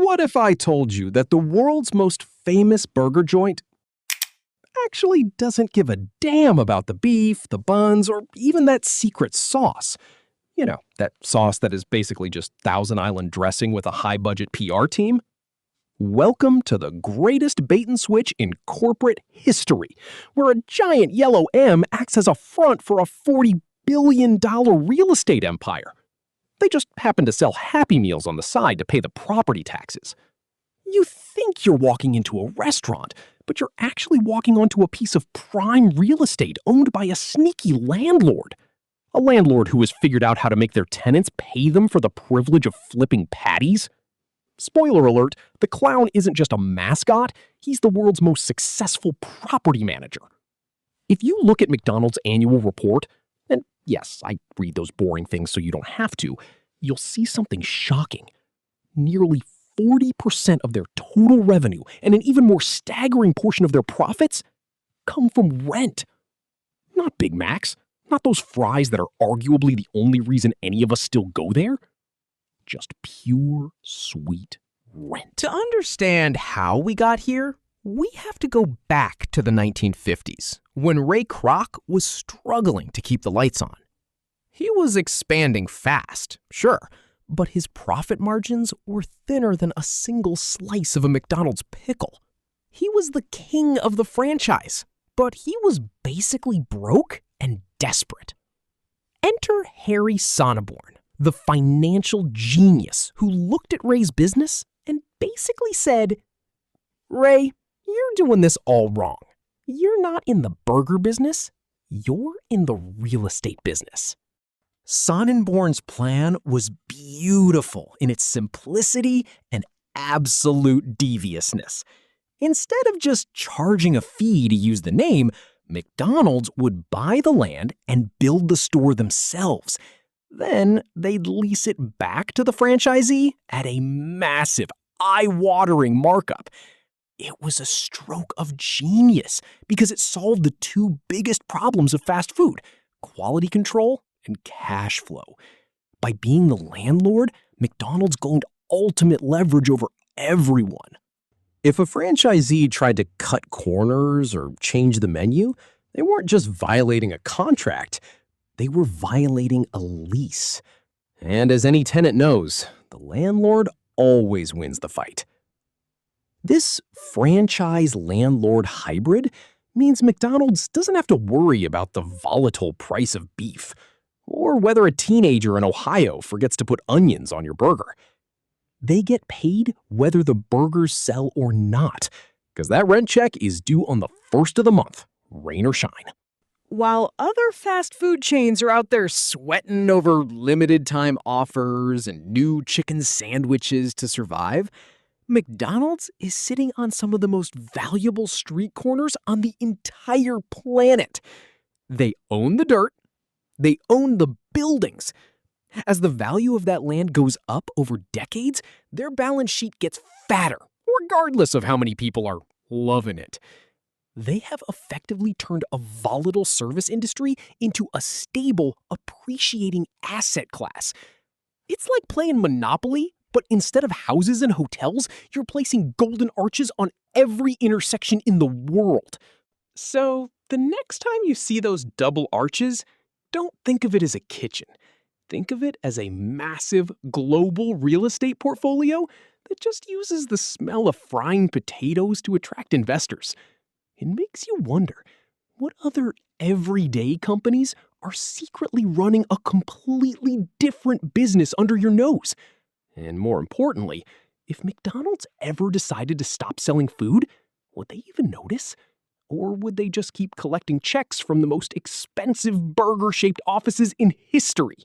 What if I told you that the world's most famous burger joint actually doesn't give a damn about the beef, the buns, or even that secret sauce? You know, that sauce that is basically just Thousand Island dressing with a high-budget PR team? Welcome to the greatest bait and switch in corporate history, where a giant yellow M acts as a front for a $40 billion real estate empire. They just happen to sell Happy Meals on the side to pay the property taxes. You think you're walking into a restaurant, but you're actually walking onto a piece of prime real estate owned by a sneaky landlord. A landlord who has figured out how to make their tenants pay them for the privilege of flipping patties. Spoiler alert, the clown isn't just a mascot, he's the world's most successful property manager. If you look at McDonald's annual report, and yes, I read those boring things so you don't have to, you'll see something shocking. Nearly 40% of their total revenue and an even more staggering portion of their profits come from rent. Not Big Macs, not those fries that are arguably the only reason any of us still go there. Just pure, sweet rent. To understand how we got here, we have to go back to the 1950s, when Ray Kroc was struggling to keep the lights on. He was expanding fast, sure, but his profit margins were thinner than a single slice of a McDonald's pickle. He was the king of the franchise, but he was basically broke and desperate. Enter Harry Sonneborn, the financial genius who looked at Ray's business and basically said, "Ray, you're doing this all wrong. You're not in the burger business, you're in the real estate business." Sonnenborn's plan was beautiful in its simplicity and absolute deviousness. Instead of just charging a fee to use the name, McDonald's would buy the land and build the store themselves. Then they'd lease it back to the franchisee at a massive, eye-watering markup. It was a stroke of genius because it solved the two biggest problems of fast food: quality control and cash flow. By being the landlord, McDonald's gained ultimate leverage over everyone. If a franchisee tried to cut corners or change the menu, they weren't just violating a contract, they were violating a lease. And as any tenant knows, the landlord always wins the fight. This franchise-landlord hybrid means McDonald's doesn't have to worry about the volatile price of beef, or whether a teenager in Ohio forgets to put onions on your burger. They get paid whether the burgers sell or not, because that rent check is due on the first of the month, rain or shine. While other fast food chains are out there sweating over limited time offers and new chicken sandwiches to survive, McDonald's is sitting on some of the most valuable street corners on the entire planet. They own the dirt. They own the buildings. As the value of that land goes up over decades, their balance sheet gets fatter, regardless of how many people are loving it. They have effectively turned a volatile service industry into a stable, appreciating asset class. It's like playing Monopoly, but instead of houses and hotels, you're placing golden arches on every intersection in the world. So the next time you see those double arches, don't think of it as a kitchen. Think of it as a massive global real estate portfolio that just uses the smell of frying potatoes to attract investors. It makes you wonder, what other everyday companies are secretly running a completely different business under your nose? And more importantly, if McDonald's ever decided to stop selling food, would they even notice? Or would they just keep collecting checks from the most expensive burger-shaped offices in history?